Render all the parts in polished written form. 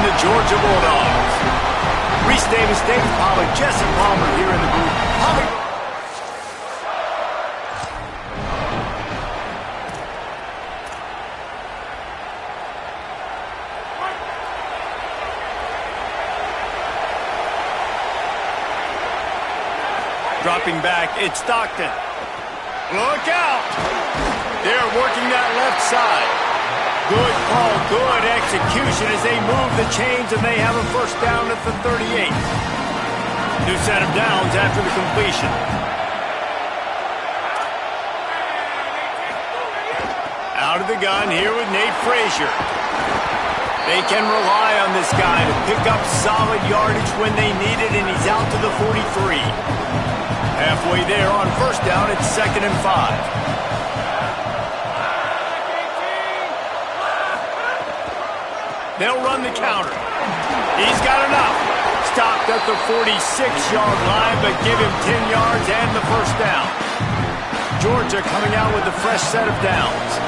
the Georgia Bulldogs. Reese Davis, David Pollack, Jesse Palmer here in the booth. Dropping back, it's Stockton. Look out! They're working that left side. Good call, good execution as they move the chains and they have a first down at the 38. New set of downs after the completion. Out of the gun here with Nate Frazier. They can rely on this guy to pick up solid yardage when they need it, and he's out to the 43. Halfway there on first down, it's 2nd and 5. They'll run the counter. He's got enough. Stopped at the 46-yard line, but give him 10 yards and the first down. Georgia coming out with a fresh set of downs.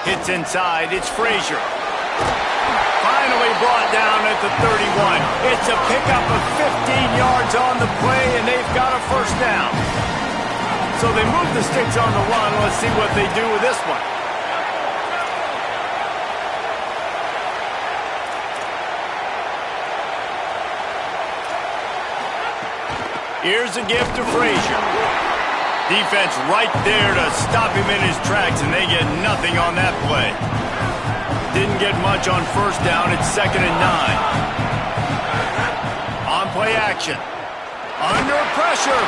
Hits inside. It's Frazier. Finally brought down at the 31. It's a pickup of 15 yards on the play, and they've got a first down. So they move the sticks on the run. Let's see what they do with this one. Here's a gift to Frazier. Defense right there to stop him in his tracks, and they get nothing on that play. Didn't get much on first down. It's 2nd and 9. On play action. Under pressure.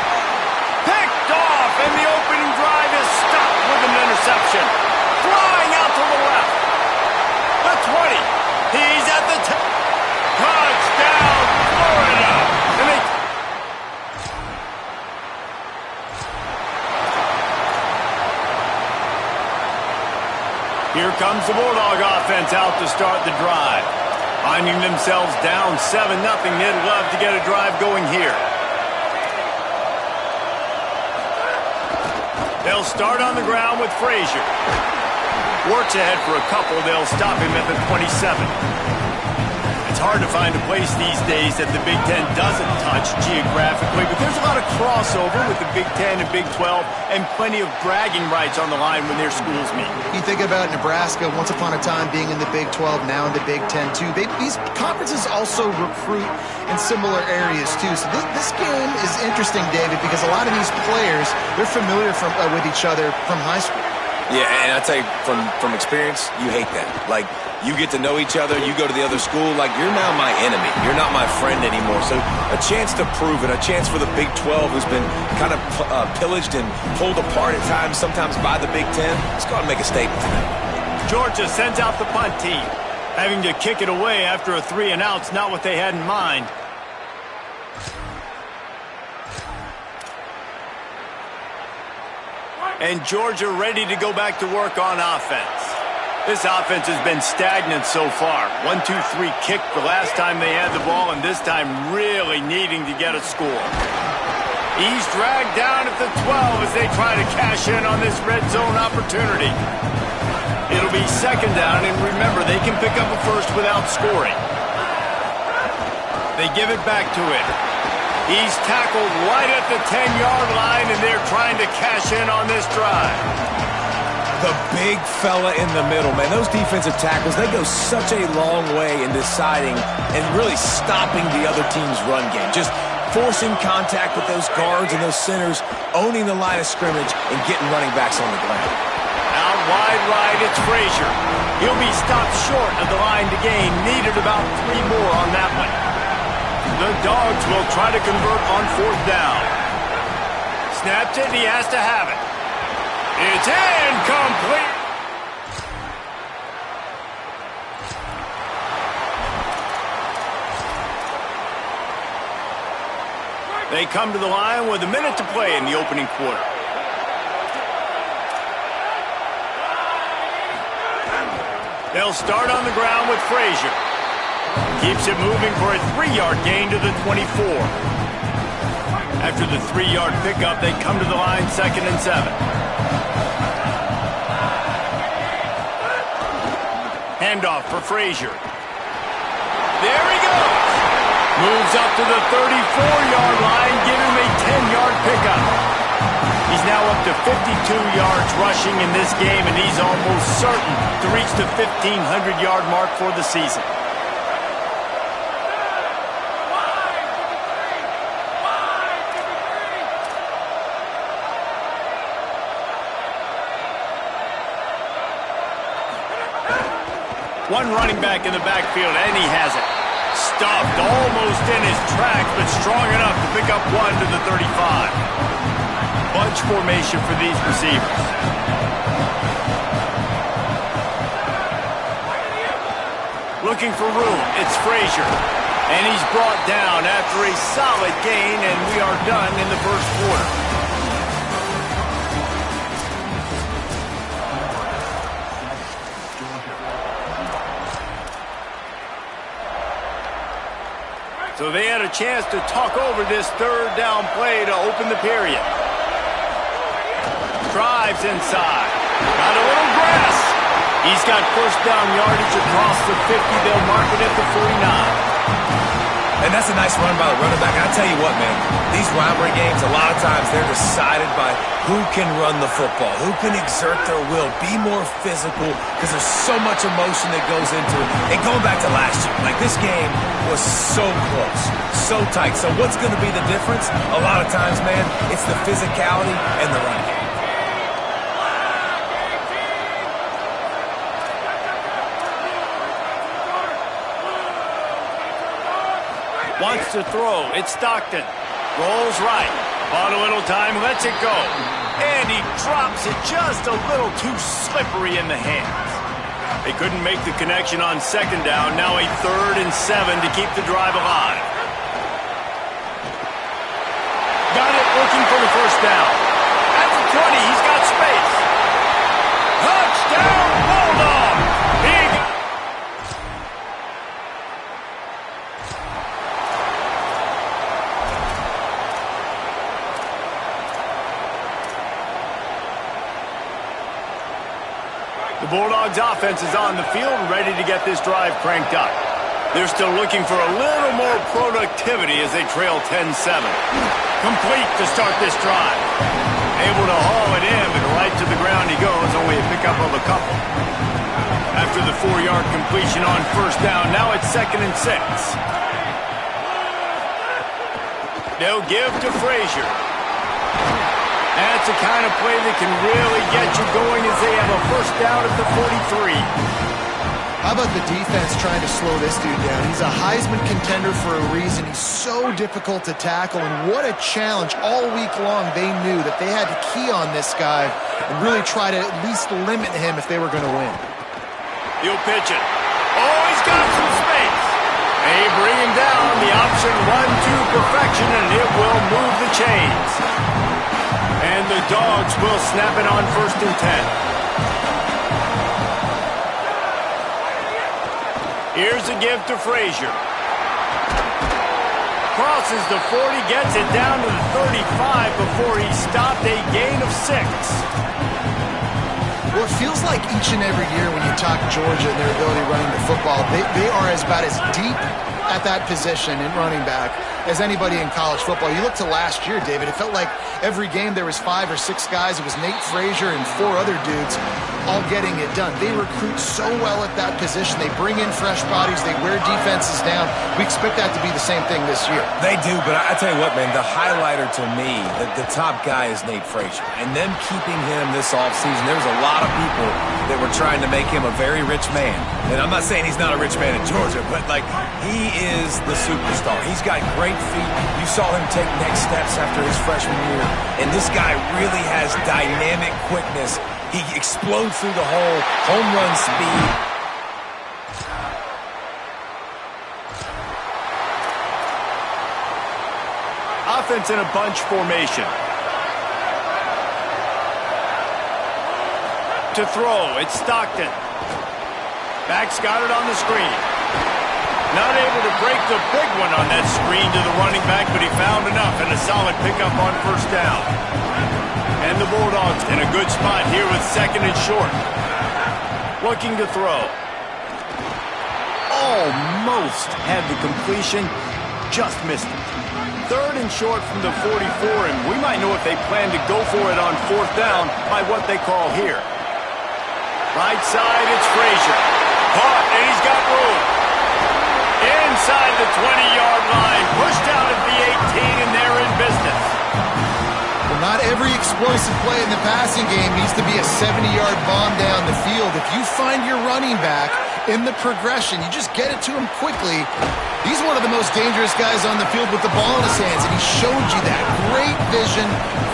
Picked off, and the opening drive is stopped with an interception. Flying out to the left. The 20. He's at the 10. Touchdown, Florida. And they... Here comes the Bulldog offense out to start the drive. Finding themselves down 7-0, they'd love to get a drive going here. They'll start on the ground with Frazier. Works ahead for a couple. They'll stop him at the 27. It's hard to find a place these days that the Big Ten doesn't touch geographically, but there's a lot of crossover with the Big Ten and Big 12 and plenty of bragging rights on the line when their schools meet. You think about Nebraska, once upon a time being in the Big 12, now in the Big 10 too. These conferences also recruit in similar areas too. So this game is interesting, David, because a lot of these players, they're familiar with each other from high school. Yeah, and I tell you, from experience, you hate that. Like, you get to know each other, you go to the other school, like, you're now my enemy. You're not my friend anymore. So a chance to prove it, a chance for the Big 12, who's been kind of pillaged and pulled apart at times, sometimes by the Big 10. Let's go out and make a statement tonight. Georgia sends out the punt team. Having to kick it away after a 3-and-out's not what they had in mind. And Georgia ready to go back to work on offense. This offense has been stagnant so far. 1-2-3 kick the last time they had the ball, and this time really needing to get a score. He's dragged down at the 12 as they try to cash in on this red zone opportunity. It'll be 2nd down, and remember, they can pick up a first without scoring. They give it back to him. He's tackled right at the 10-yard line, and they're trying to cash in on this drive. The big fella in the middle, man. Those defensive tackles, they go such a long way in deciding and really stopping the other team's run game. Just forcing contact with those guards and those centers, owning the line of scrimmage, and getting running backs on the ground. Out wide right, it's Frazier. He'll be stopped short of the line to gain. Needed about 3 more on that one. The Dogs will try to convert on 4th down. Snapped it, and he has to have it. It's incomplete. They come to the line with a minute to play in the opening quarter. They'll start on the ground with Frazier. Keeps it moving for a 3-yard gain to the 24. After the 3-yard pickup, they come to the line 2nd and 7. Handoff for Frazier. There he goes. Moves up to the 34-yard line, give him a 10-yard pickup. He's now up to 52 yards rushing in this game, and he's almost certain to reach the 1,500-yard mark for the season. One running back in the backfield, and he has it. Stuffed almost in his tracks, but strong enough to pick up one to the 35. Bunch formation for these receivers. Looking for room, it's Frazier. And he's brought down after a solid gain, and we are done in the first quarter. So they had a chance to talk over this third down play to open the period. Drives inside. Got a little grass. He's got first down yardage across the 50. They'll mark it at the 49. And that's a nice run by the running back. I tell you what, man, these rivalry games, a lot of times they're decided by who can run the football, who can exert their will, be more physical, because there's so much emotion that goes into it. And going back to last year, like this game was so close, so tight. So what's going to be the difference? A lot of times, man, it's the physicality and the running game. Wants to throw. It's Stockton. Rolls right. Bought a little time. Lets it go. And he drops it just a little too slippery in the hands. They couldn't make the connection on second down. Now a 3rd and 7 to keep the drive alive. Got it looking for the first down. At the 20, he's got space. Touchdown, Bulldog! Big. The Bulldogs offense is on the field and ready to get this drive cranked up. They're still looking for a little more productivity as they trail 10-7. Complete to start this drive. Able to haul it in, but right to the ground he goes, only a pickup of a couple. After the 4-yard completion on first down, now it's 2nd and 6. They'll give to Frazier. That's the kind of play that can really get you going as they have a first down at the 43. How about the defense trying to slow this dude down? He's a Heisman contender for a reason. He's so difficult to tackle, and what a challenge. All week long, they knew that they had to key on this guy and really try to at least limit him if they were going to win. He'll pitch it. Oh, he's got some space. They bring him down. The option 1-2 perfection, and it will move the chains. And the Dogs will snap it on 1st and 10. Here's a give to Frazier. Crosses the 40, gets it down to the 35 before he stopped, a gain of 6. Well, it feels like each and every year when you talk Georgia and their ability running the football, they are about as deep at that position in running back as anybody in college football. You look to last year, David, it felt like every game there was 5 or 6 guys. It was Nate Frazier and 4 other dudes all getting it done. They recruit so well at that position. They bring in fresh bodies. They wear defenses down. We expect that to be the same thing this year. They do, but I tell you what, man, the highlighter to me, the top guy is Nate Frazier. And them keeping him this offseason, there was a lot of people that were trying to make him a very rich man. And I'm not saying he's not a rich man in Georgia, but, like, he is the superstar. He's got great feet. You saw him take next steps after his freshman year. And this guy really has dynamic quickness. He explodes through the hole, home run speed. Offense in a bunch formation. To throw, it's Stockton. Back's got it on the screen. Not able to break the big one on that screen to the running back, but he found enough and a solid pickup on first down. And the Bulldogs in a good spot here with 2nd and short. Looking to throw. Almost had the completion, just missed it. Third and short from the 44, and we might know if they plan to go for it on fourth down by what they call here. Right side, it's Frazier. Caught, and he's got room. Inside the 20-yard line, pushed out at the 18, and they're in business. Well, not every explosive play in the passing game needs to be a 70-yard bomb down the field. If you find your running back in the progression, you just get it to him quickly. He's one of the most dangerous guys on the field with the ball in his hands, and he showed you that. Great vision,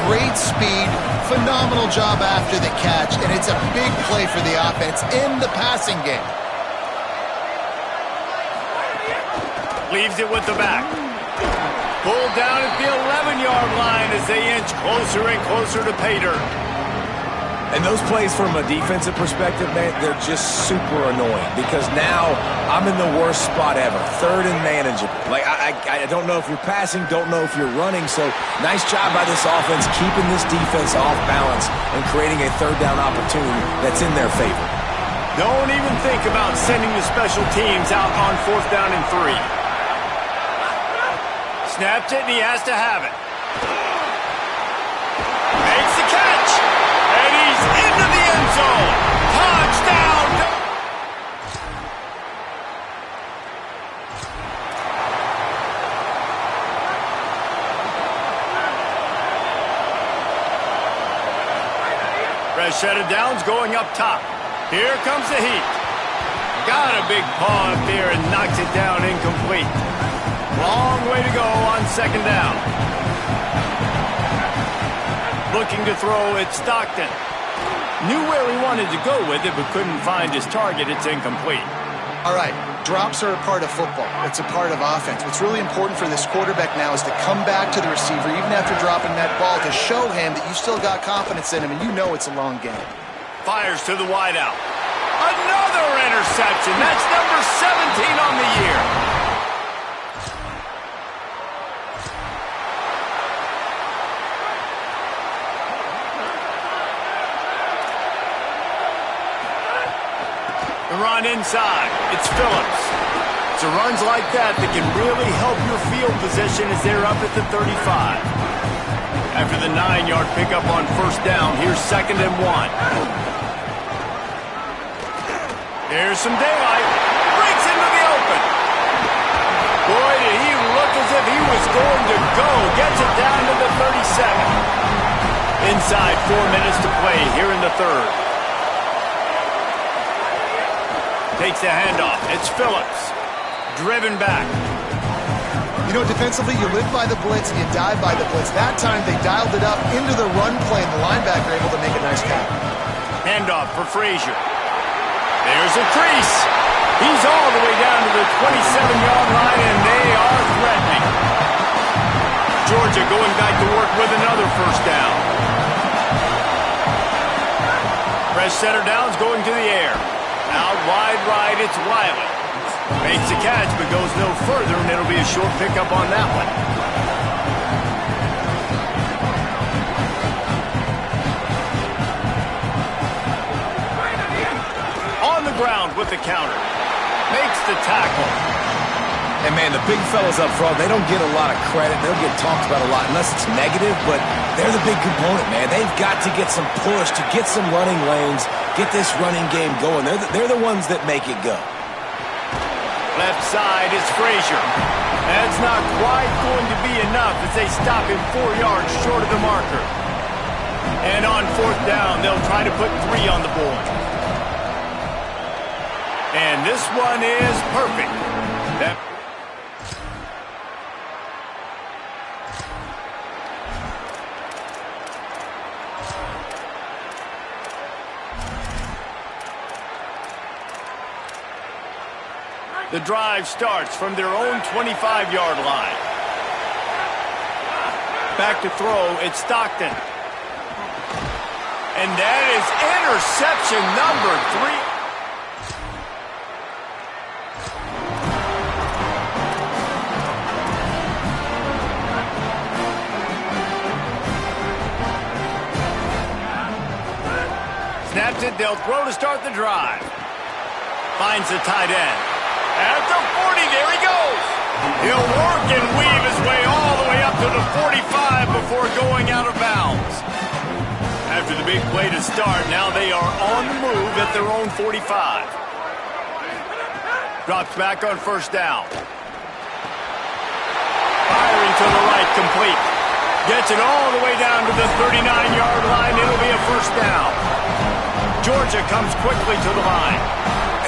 great speed, phenomenal job after the catch, and it's a big play for the offense in the passing game. Leaves it with the back. Pulled down at the 11-yard line as they inch closer and closer to pay dirt. And those plays from a defensive perspective, man, they're just super annoying because now I'm in the worst spot ever. Third and manageable. Like, I don't know if you're passing, don't know if you're running. So nice job by this offense keeping this defense off balance and creating a third down opportunity that's in their favor. Don't even think about sending the special teams out on fourth down and 3. Snaps it, and he has to have it. Makes the catch, and he's into the end zone. Touchdown! Fresh set of downs going up top. Here comes the heat. Got a big paw up there and knocks it down incomplete. Long way to go on second down. Looking to throw at Stockton. Knew where he wanted to go with it, but couldn't find his target. It's incomplete. All right, drops are a part of football. It's a part of offense. What's really important for this quarterback now is to come back to the receiver, even after dropping that ball, to show him that you still got confidence in him, and you know it's a long game. Fires to the wideout. Another interception. That's number 17 on the year. The run inside. It's Phillips. It's runs like that can really help your field position as they're up at the 35. After the 9-yard pickup on first down, here's second and 1. There's some daylight. Breaks into the open. Boy, did he look as if he was going to go. Gets it down to the 37. Inside 4 minutes to play here in the third. Takes the handoff. It's Phillips. Driven back. You know, defensively, you live by the blitz and you dive by the blitz. That time, they dialed it up into the run play, and the linebacker able to make a nice tackle. Handoff for Frazier. There's a crease. He's all the way down to the 27-yard line, and they are threatening. Georgia going back to work with another first down. Fresh center downs going to the air. Out wide right, it's Wiley. Makes the catch, but goes no further, and it'll be a short pickup on that one. On the ground with the counter. Makes the tackle. And, man, the big fellas up front, they don't get a lot of credit. They'll get talked about a lot unless it's negative, but they're the big component, man. They've got to get some push, to get some running lanes, get this running game going. They're the ones that make it go. Left side is Frazier. That's not quite going to be enough as they stop him 4 yards short of the marker. And on fourth down, they'll try to put 3 on the board. And this one is perfect. The drive starts from their own 25-yard line. Back to throw, it's Stockton. And that is interception number 3. Snaps it, they'll throw to start the drive. Finds the tight end. At the 40, there he goes. He'll work and weave his way all the way up to the 45 before going out of bounds. After the big play to start, now they are on the move at their own 45. Drops back on first down. Firing to the right, complete. Gets it all the way down to the 39-yard line. It'll be a first down. Georgia comes quickly to the line.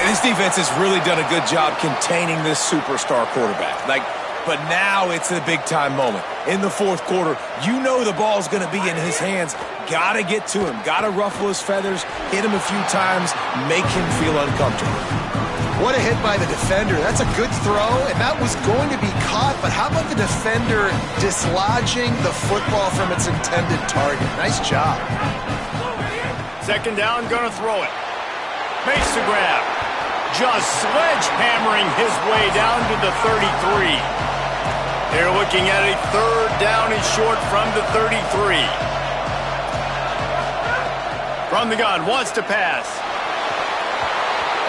And this defense has really done a good job containing this superstar quarterback. But now it's a big-time moment. In the fourth quarter, you know the ball's going to be in his hands. Got to get to him. Got to ruffle his feathers, hit him a few times, make him feel uncomfortable. What a hit by the defender. That's a good throw, and that was going to be caught, but how about the defender dislodging the football from its intended target? Nice job. Second down, going to throw it. Makes the grab. Just sledgehammering his way down to the 33. They're looking at a third down and short from the 33. From the gun, wants to pass.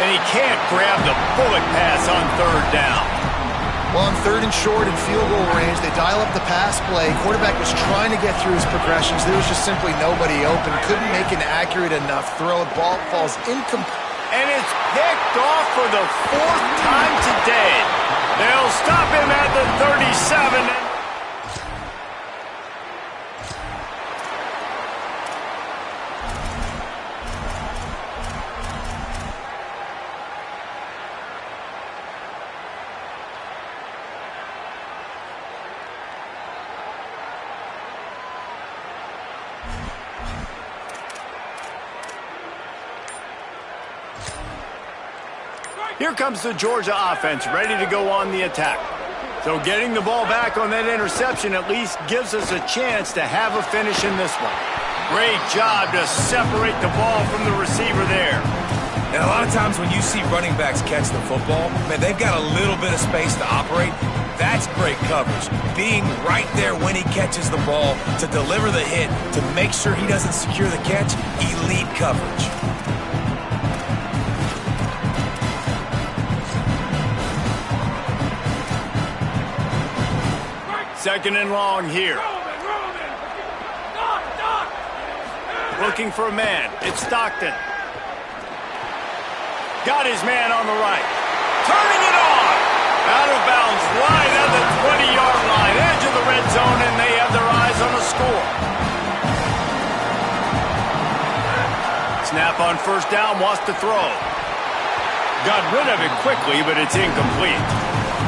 And he can't grab the bullet pass on third down. Well, on third and short and field goal range, they dial up the pass play. Quarterback was trying to get through his progressions. There was just simply nobody open. Couldn't make an accurate enough throw. The ball falls incomplete. And it's picked off for the fourth time today. They'll stop him at the 37. Here comes the Georgia offense, ready to go on the attack. So getting the ball back on that interception at least gives us a chance to have a finish in this one. Great job to separate the ball from the receiver there. And a lot of times when you see running backs catch the football, man, they've got a little bit of space to operate. That's great coverage. Being right there when he catches the ball to deliver the hit, to make sure he doesn't secure the catch, elite coverage. Second and long here. Looking for a man. It's Stockton. Got his man on the right. Turning it on. Out of bounds, wide at the 20-yard line. Edge of the red zone, and they have their eyes on the score. Snap on first down, wants to throw. Got rid of it quickly, but it's incomplete.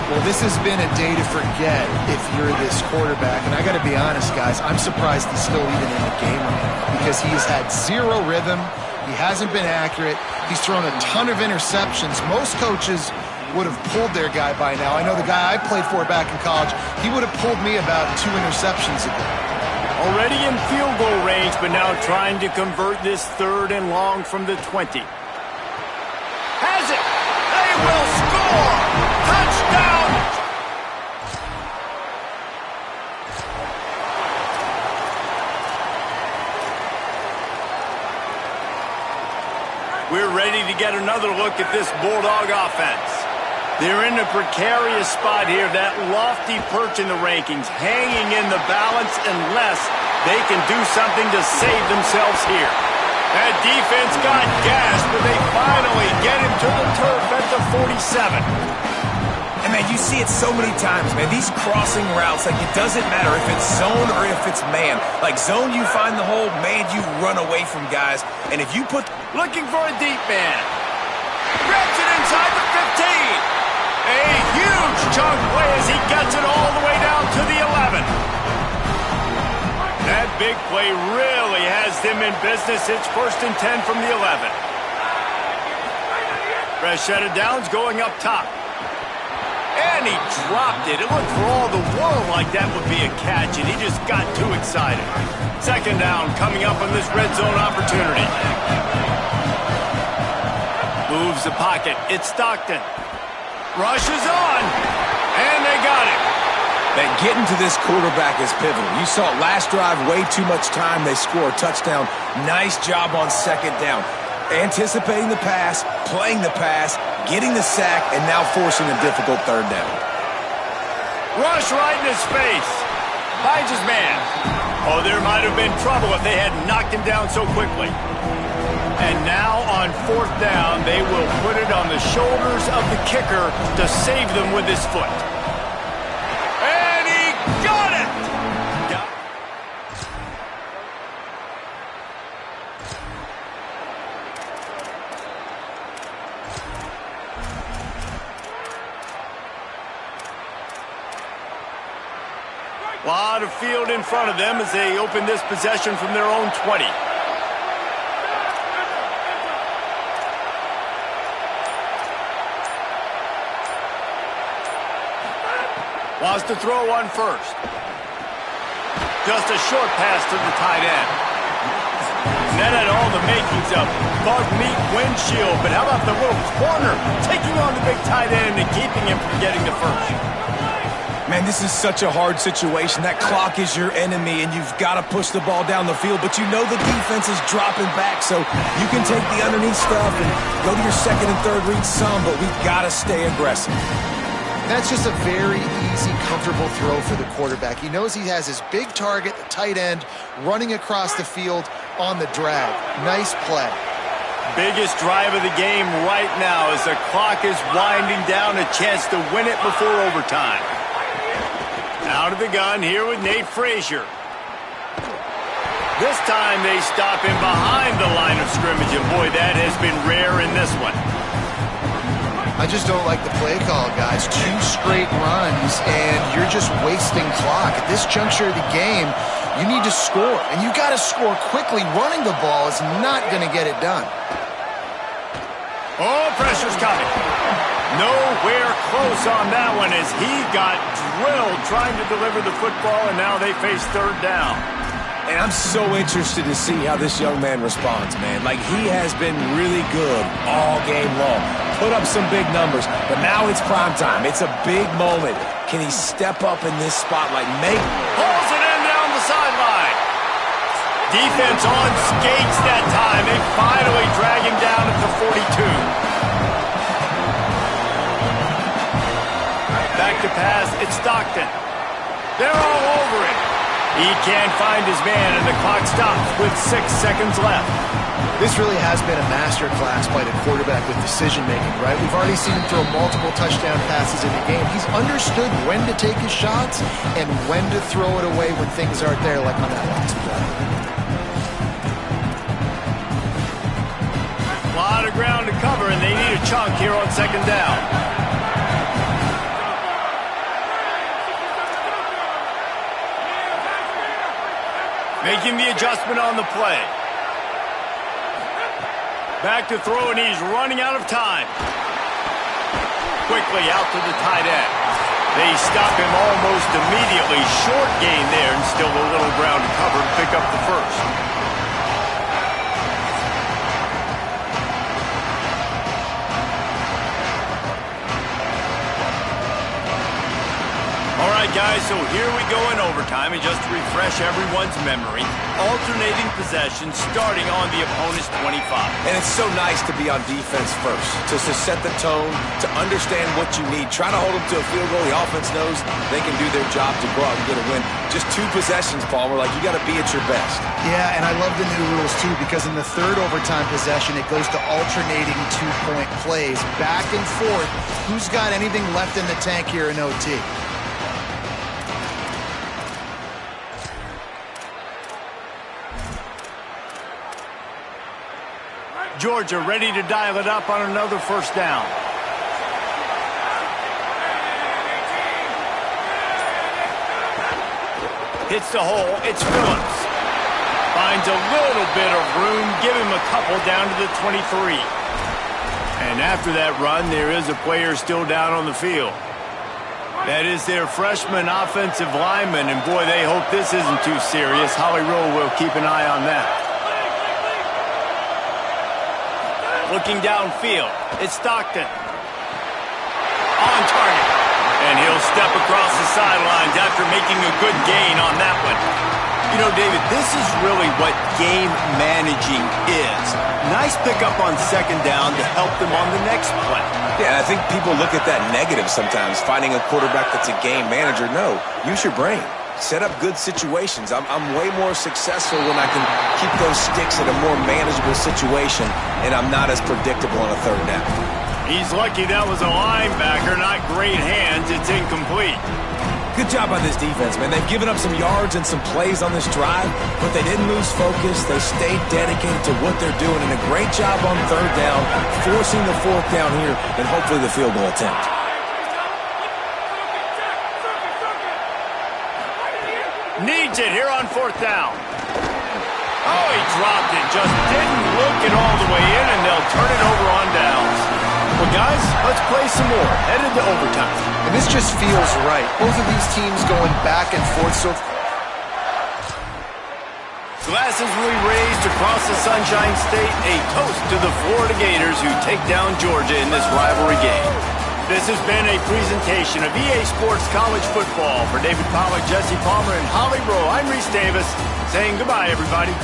Well, this has been a day to forget if you're this quarterback. And I got to be honest, guys, I'm surprised he's still even in the game right now because he has had zero rhythm. He hasn't been accurate. He's thrown a ton of interceptions. Most coaches would have pulled their guy by now. I know the guy I played for back in college, he would have pulled me about 2 interceptions ago. Already in field goal range, but now trying to convert this third and long from the 20. Has it! They will score! Touchdown! We're ready to get another look at this Bulldog offense. They're in a precarious spot here, that lofty perch in the rankings, hanging in the balance unless they can do something to save themselves here. That defense got gassed, but they finally get him to the turf at the 47. And, man, you see it so many times, man. These crossing routes, like, it doesn't matter if it's zone or if it's man. Like, zone, you find the hole. Man, you run away from guys. And if you put... Looking for a deep man. Grabs it inside the 15. A huge chunk play as he gets it all the way down to the 11. That big play really has them in business. It's 1st and 10 from the 11. Fresh set of downs going up top. And he dropped it. It looked for all the world like that would be a catch, and he just got too excited. Second down coming up on this red zone opportunity. Moves the pocket. It's Stockton. Rushes on. And they got it. That getting to this quarterback is pivotal. You saw it last drive, way too much time. They score a touchdown. Nice job on second down. Anticipating the pass, playing the pass, getting the sack, and now forcing a difficult third down. Rush right in his face. Finds his man. Oh, there might have been trouble if they hadn't knocked him down so quickly. And now on fourth down, they will put it on the shoulders of the kicker to save them with his foot. And he got it! A lot of field in front of them as they open this possession from their own 20. Wants to throw one first. Just a short pass to the tight end. And that had all the makings of bug meat windshield, but how about the little corner taking on the big tight end and keeping him from getting the first? Man, this is such a hard situation. That clock is your enemy, and you've got to push the ball down the field, but you know the defense is dropping back, so you can take the underneath stuff and go to your second and third read some, but we've got to stay aggressive. That's just a very easy, comfortable throw for the quarterback. He knows he has his big target, the tight end, running across the field on the drag. Nice play. Biggest drive of the game right now as the clock is winding down, a chance to win it before overtime. Out of the gun here with Nate Frazier. This time they stop him behind the line of scrimmage, and boy, that has been rare in this one. I just don't like the play call, guys. 2 straight runs, and you're just wasting clock. At this juncture of the game, you need to score, and you got to score quickly. Running the ball is not going to get it done. Oh, pressure's coming. Nowhere close on that one as he got drilled trying to deliver the football, and now they face third down. And I'm so interested to see how this young man responds, man. Like, he has been really good all game long. Put up some big numbers, but now it's prime time. It's a big moment. Can he step up in this spotlight? Pulls it in down the sideline. Defense on skates that time. They finally drag him down at the 42. Back to pass, it's Stockton. They're all over it. He can't find his man, and the clock stops with 6 seconds left. This really has been a masterclass by the quarterback with decision-making, right? We've already seen him throw multiple touchdown passes in the game. He's understood when to take his shots and when to throw it away when things aren't there, like on that last play. A lot of ground to cover, and they need a chunk here on second down. Making the adjustment on the play. Back to throw, and he's running out of time. Quickly out to the tight end. They stop him almost immediately. Short gain there, and still a little ground to cover to pick up the first. All right, guys, so here we go in overtime, and just to refresh everyone's memory, alternating possession starting on the opponent's 25. And it's so nice to be on defense first, just to set the tone, to understand what you need. Try to hold them to a field goal. The offense knows they can do their job to go out and get a win. Just 2 possessions, Palmer, like you got to be at your best. Yeah, and I love the new rules, too, because in the third overtime possession, it goes to alternating 2-point plays, back and forth. Who's got anything left in the tank here in OT? Georgia ready to dial it up on another first down. Hits the hole. It's Phillips. Finds a little bit of room. Give him a couple down to the 23. And after that run, there is a player still down on the field. That is their freshman offensive lineman, and boy, they hope this isn't too serious. Holly Rowe will keep an eye on that. Looking downfield, it's Stockton. On target. And he'll step across the sidelines after making a good gain on that one. You know, David, this is really what game managing is. Nice pickup on second down to help them on the next play. Yeah, I think people look at that negative sometimes, finding a quarterback that's a game manager. No, use your brain. Set up good situations. I'm way more successful when I can keep those sticks at a more manageable situation, and I'm not as predictable on a third down. He's lucky that was a linebacker, not great hands. It's incomplete. Good job by this defense, man. They've given up some yards and some plays on this drive, but they didn't lose focus. They stayed dedicated to what they're doing, and a great job on third down, forcing the fourth down here, and hopefully the field goal attempt. Needs it here on fourth down. Oh, he dropped it. Just didn't look it all the way in, and they'll turn it over on downs. Well, guys, let's play some more. Headed to overtime. And this just feels right. Both of these teams going back and forth. So glasses will be raised across the Sunshine State. A toast to the Florida Gators who take down Georgia in this rivalry game. This has been a presentation of EA Sports College Football. For David Pollack, Jesse Palmer, and Holly Rowe, I'm Reese Davis saying goodbye, everybody.